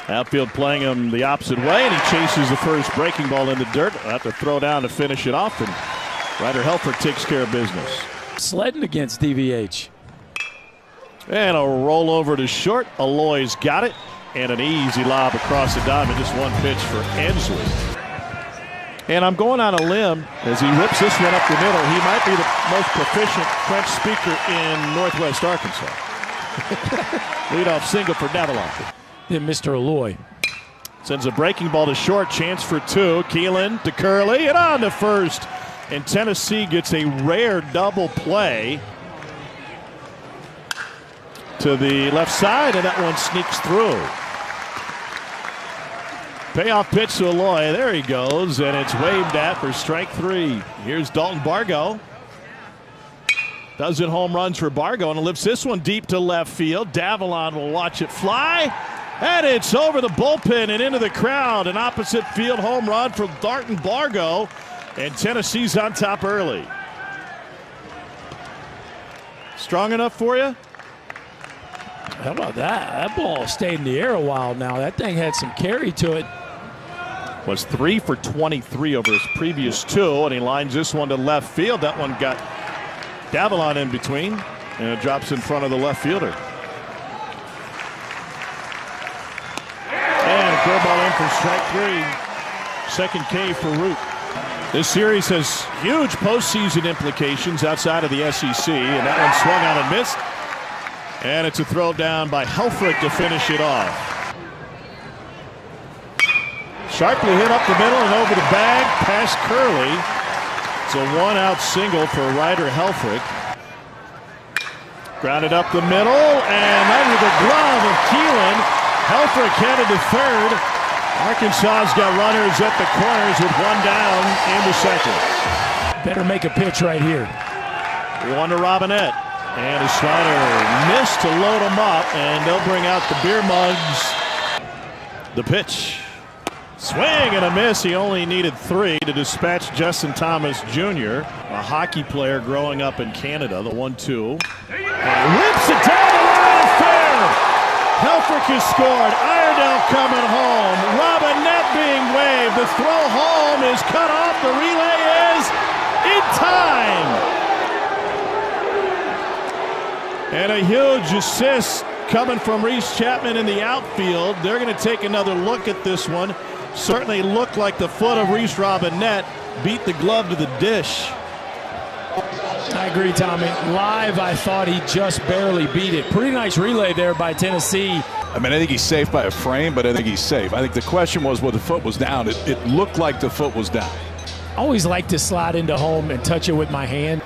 Outfield playing him the opposite way, and he chases the first breaking ball in the dirt. He'll have to throw down to finish it off, and Ryder Helfrich takes care of business. Sledding against DVH. And a roll over to short. Aloy's got it, and an easy lob across the diamond. Just one pitch for Ensley. And I'm going on a limb as he rips this one up the middle. He might be the most proficient French speaker in Northwest Arkansas. Leadoff single for Davalon. Then Mr. Aloy sends a breaking ball to short. Chance for two. Keelan to Curley and on to first. And Tennessee gets a rare double play to the left side, and that one sneaks through. Payoff pitch to Aloy. There he goes, and it's waved at for strike three. Here's Dalton Bargo. Dozen home runs for Bargo, and lifts this one deep to left field. Davalon will watch it fly, and it's over the bullpen and into the crowd. An opposite field home run for Dalton Bargo, and Tennessee's on top early. Strong enough for you? How about that? That ball stayed in the air a while now. That thing had some carry to it. Was 3 for 23 over his previous two, and he lines this one to left field. That one got Davalon in between, and it drops in front of the left fielder. And a curveball in for strike three. Second K for Root. This series has huge postseason implications outside of the SEC, and that one swung on and missed. And it's a throw down by Helfrich to finish it off. Sharply hit up the middle and over the bag past Curley. It's a one-out single for Ryder Helfrich. Grounded up the middle and under the glove of Keelan. Helfrich headed to third. Arkansas's got runners at the corners with one down in the second. Better make a pitch right here. One to Robinette. And a slider missed to load them up, and they'll bring out the beer mugs. The pitch. Swing and a miss. He only needed 3 to dispatch Justin Thomas Jr., a hockey player growing up in Canada. The 1-2. And rips it down the line, fair. Helfrich has scored. Iredell coming home. Robinette being waved. The throw home is cut off. The relay is in time. And a huge assist coming from Reese Chapman in the outfield. They're going to take another look at this one. Certainly looked like the foot of Reese Robinette beat the glove to the dish. I agree, Tommy. Live, I thought he just barely beat it. Pretty nice relay there by Tennessee. I mean, I think he's safe by a frame, but I think he's safe. I think the question was whether the foot was down. It looked like the foot was down. I always like to slide into home and touch it with my hand.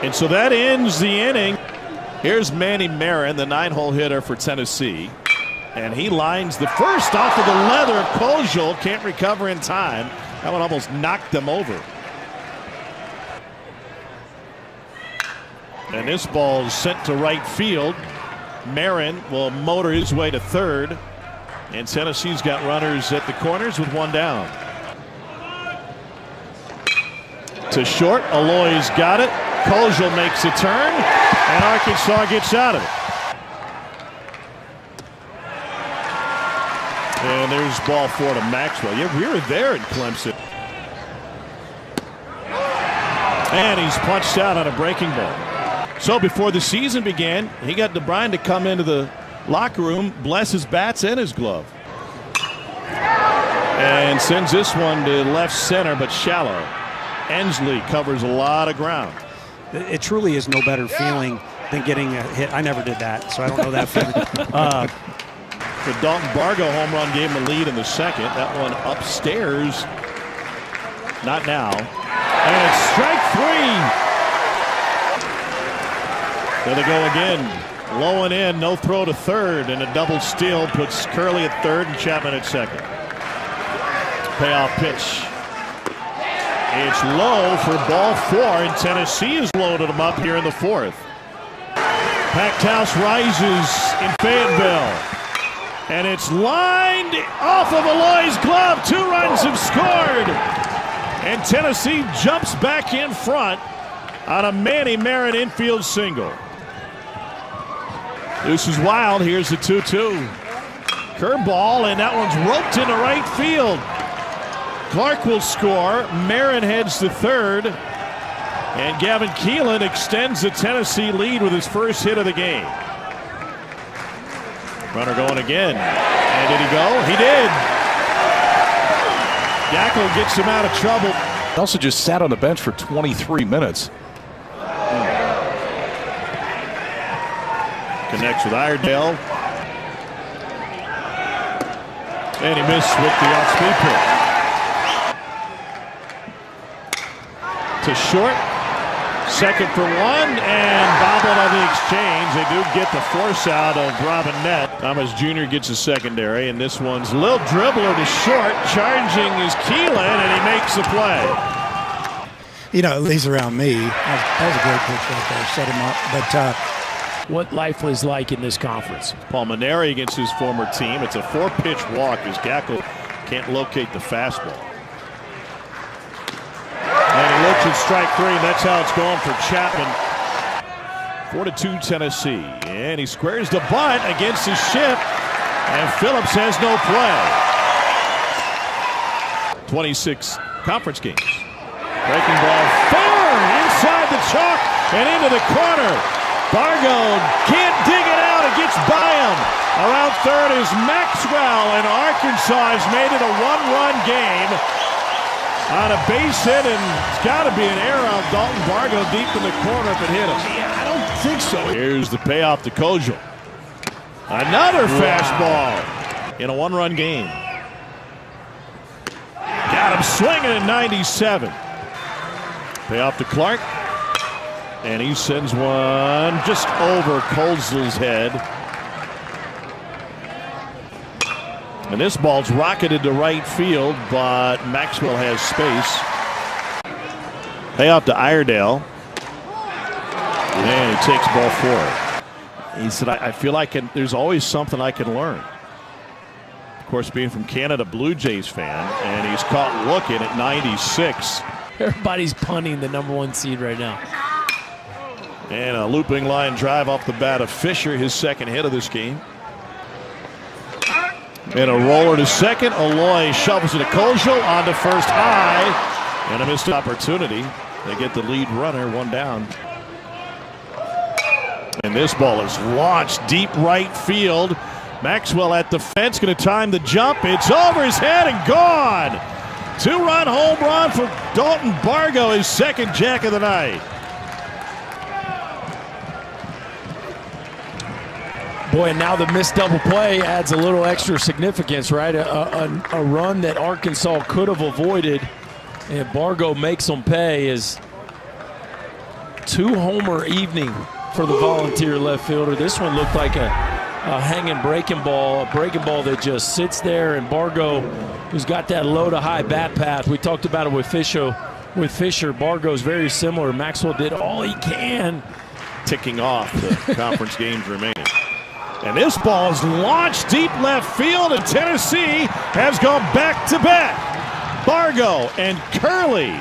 And so that ends the inning. Here's Manny Marin, the 9-hole hitter for Tennessee. And he lines the first off of the leather of Kojal. Can't recover in time. That one almost knocked them over. And this ball is sent to right field. Marin will motor his way to third. And Tennessee's got runners at the corners with one down. To short, Aloy's got it. Kojal makes a turn, and Arkansas gets out of it. And there's ball 4 to Maxwell. Yeah, we were there in Clemson. And he's punched out on a breaking ball. So before the season began, he got DeBryan to come into the locker room, bless his bats and his glove. And sends this one to left center, but shallow. Ensley covers a lot of ground. It truly is no better feeling than getting a hit. I never did that, so I don't know that feeling. The Dalton Bargo home run gave him the lead in the second. That one upstairs. Not now. And it's strike 3. There they go again. Low and in, no throw to third, and a double steal puts Curley at third and Chapman at second. Payoff pitch. It's low for ball 4, and Tennessee has loaded them up here in the 4th. Packed house rises in Fayetteville. And it's lined off of Aloy's glove. 2 runs have scored. And Tennessee jumps back in front on a Manny Marin infield single. This is wild. Here's the 2-2. Curveball, and that one's roped into right field. Clark will score. Marin heads to third. And Gavin Keelan extends the Tennessee lead with his first hit of the game. Runner going again. And did he go? He did. Gackle gets him out of trouble. He also just sat on the bench for 23 minutes. Connects with Iredale. And he missed with the off-speed pitch. To short. Second for one, and bobbled on the exchange. They do get the force out of Robinette. Thomas Jr. gets a secondary, and this one's a little dribbler to short. Charging is Keelan, and he makes the play. You know, at least around me, that was a great pitch right there. Set him up. But what life was like in this conference. Paul Maneri against his former team. It's a 4-pitch walk as Gackle can't locate the fastball. And he looks at strike three, and that's how it's going for Chapman. 4-2 Tennessee. And he squares the bunt against his shift, and Phillips has no play. 26 conference games. Breaking ball far inside the chalk and into the corner. Bargo can't dig it out. It gets by him. Around third is Maxwell, and Arkansas has made it a one-run game. On a base hit, and it's got to be an error of Dalton Bargo deep in the corner if it hit him. Yeah, I don't think so. Here's the payoff to Kojal. Another fastball in a one-run game. Got him swinging at 97. Payoff to Clark. And he sends one just over Coles's head. And this ball's rocketed to right field, but Maxwell has space. Payoff to Iredale. And he takes ball four. He said, I feel like there's always something I can learn. Of course, being from Canada, Blue Jays fan, and he's caught looking at 96. Everybody's punting the #1 seed right now. And a looping line drive off the bat of Fisher, his second hit of this game. And a roller to second. Aloy shovels it to Kojal on to first high. And a missed opportunity. They get the lead runner, one down. And this ball is launched deep right field. Maxwell at the fence, going to time the jump. It's over his head and gone. Two-run home run for Dalton Bargo, his second jack of the night. Boy, and now the missed double play adds a little extra significance, right? A run that Arkansas could have avoided, and Bargo makes them pay. Is two-homer evening for the Volunteer left fielder. This one looked like a hanging breaking ball, that just sits there, and Bargo, who's got that low to high bat path. We talked about it with Fisher. Bargo's very similar. Maxwell did all he can. Ticking off the conference games remaining. And this ball is launched deep left field, and Tennessee has gone back-to-back. Bargo and Curley.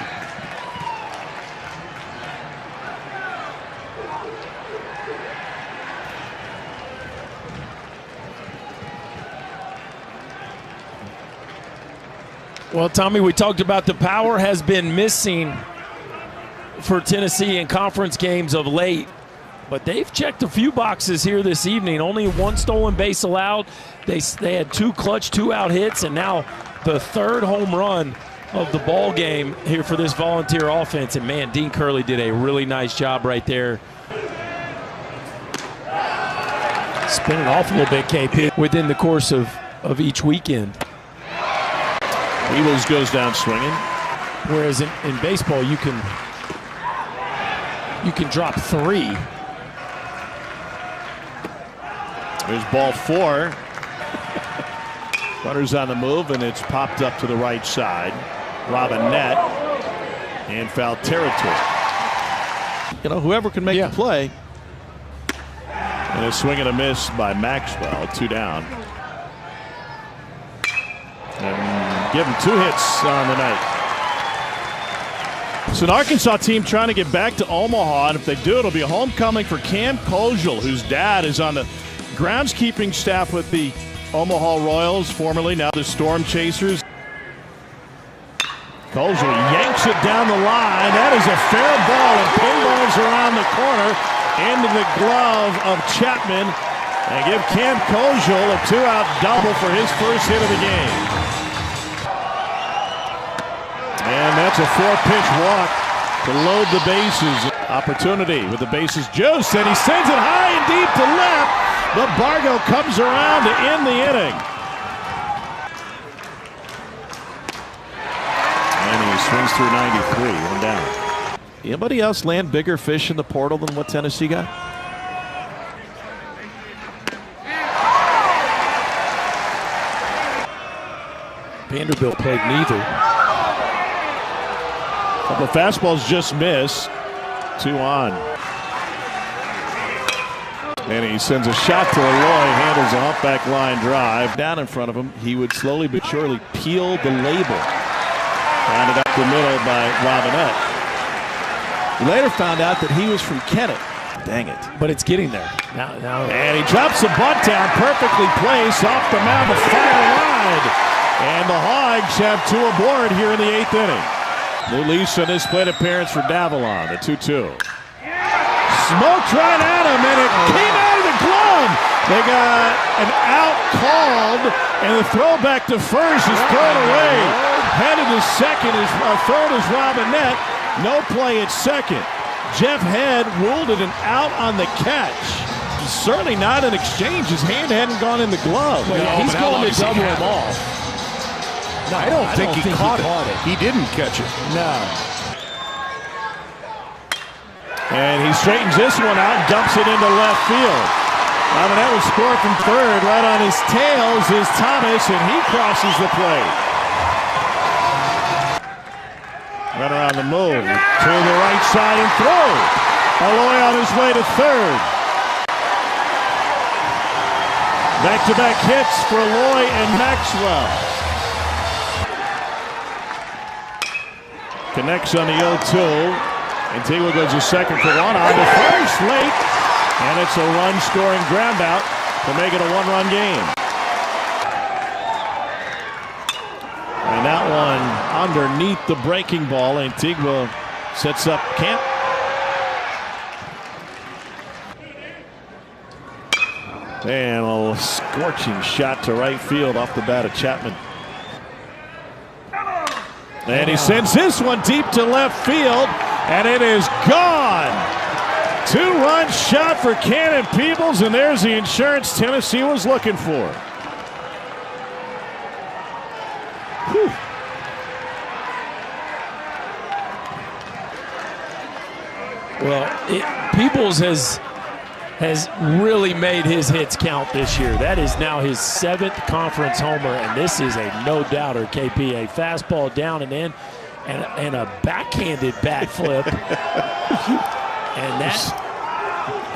Well, Tommy, we talked about the power has been missing for Tennessee in conference games of late. But they've checked a few boxes here this evening. Only one stolen base allowed. They had two clutch two-out hits, and now the third home run of the ball game here for this Volunteer offense. And, man, Dean Curley did a really nice job right there. Spinning off a little bit, KP, within the course of each weekend. Eagles goes down swinging. Whereas in baseball, you can drop three. There's ball four. Runners on the move, and it's popped up to the right side. Robinette and foul territory. You know, whoever can make the play. And a swing and a miss by Maxwell, two down. And give him two hits on the night. It's an Arkansas team trying to get back to Omaha, and if they do, it'll be a homecoming for Cam Kojal, whose dad is on the groundskeeping staff with the Omaha Royals, formerly now the Storm Chasers. Kozel yanks it down the line. That is a fair ball and pinballs around the corner into the glove of Chapman. And give Cam Kozel a 2-out double for his first hit of the game. And that's a 4-pitch walk to load the bases. Opportunity with the bases juice, and he sends it high and deep to left, but Bargo comes around to end the inning. And he swings through 93, one down. Anybody else land bigger fish in the portal than what Tennessee got? Vanderbilt played neither. Couple of fastballs just missed. 2 on. And he sends a shot to Eloy, handles a humpback line drive. Down in front of him, he would slowly but surely peel the label. Rounded up the middle by Robinette. Later found out that he was from Kennett. Dang it. But it's getting there. Now. And he drops the bunt down, perfectly placed off the mound, a fire wide. And the Hogs have 2 aboard here in the 8th inning. New lease on his plate appearance for Davalon, the 2-2. Smoked right at him, and it came out of the glove. They got an out called, and the throwback to first is thrown away. Headed to second, third is Robinette. No play at second. Jeff Head ruled it an out on the catch. Certainly not an exchange. His hand hadn't gone in the glove. Well, he's going to double him off. No, I don't think he caught it. He didn't catch it. No. And he straightens this one out and dumps it into left field. Robinette will score from third. Right on his tails is Thomas, and he crosses the plate. Runner on the move to the right side and throw. Eloy on his way to third. Back-to-back hits for Eloy and Maxwell. Connects on the 0-2. Antigua goes to second for one. On to first late. And it's a run-scoring groundout to make it a 1-run game. And that one underneath the breaking ball. Antigua sets up camp. And a scorching shot to right field off the bat of Chapman. And he sends this one deep to left field, and it is gone. 2-run shot for Cannon Peebles, and there's the insurance Tennessee was looking for. Whew. Well, Peebles has really made his hits count this year. That is now his 7th conference homer, and this is a no-doubter, KP. A fastball down and in, and a backhanded bat flip. And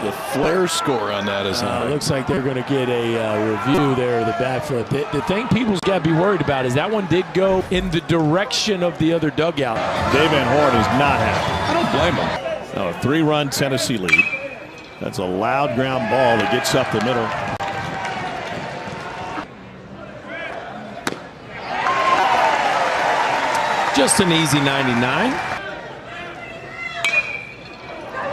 the flare score on that is high. Looks like they're going to get a review there of the bat flip. The thing people's got to be worried about is that one did go in the direction of the other dugout. Dave Van Horn is not happy. I don't blame him. No, a 3-run Tennessee lead. That's a loud ground ball that gets up the middle. Just an easy 99.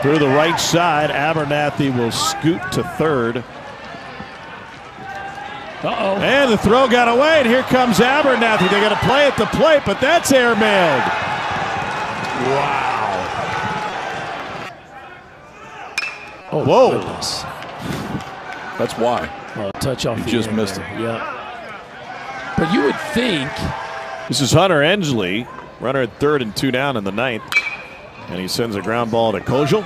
Through the right side, Abernathy will scoot to third. Uh-oh. And the throw got away, and here comes Abernathy. They got to play at the plate, but that's airmailed. Wow. Oh, whoa. Goodness. That's why. Oh, touch off. You just missed it. Yeah. But you would think. This is Hunter Ensley, runner at third and 2 down in the 9th. And he sends a ground ball to Kozel.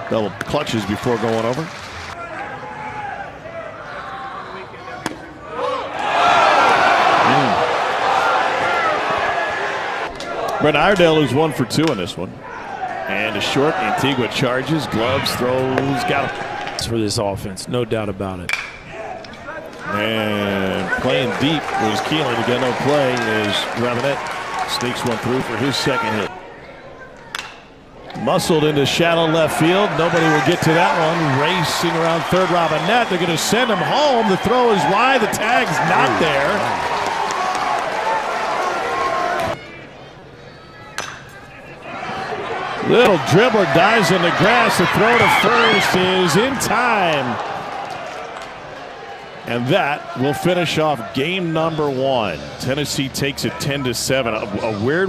Double clutches before going over. Brent Iredale is 1 for 2 in this one. And a short. Antigua charges, gloves, throws, got him. It's for this offense, no doubt about it. And playing deep was Keelan to get no play as Robinette sneaks one through for his second hit. Muscled into shallow left field. Nobody will get to that one. Racing around third Robinette. They're going to send him home. The throw is wide. The tag's not there. Little dribbler dives in the grass. The throw to first is in time. And that will finish off game number 1. Tennessee takes it 10-7. A weird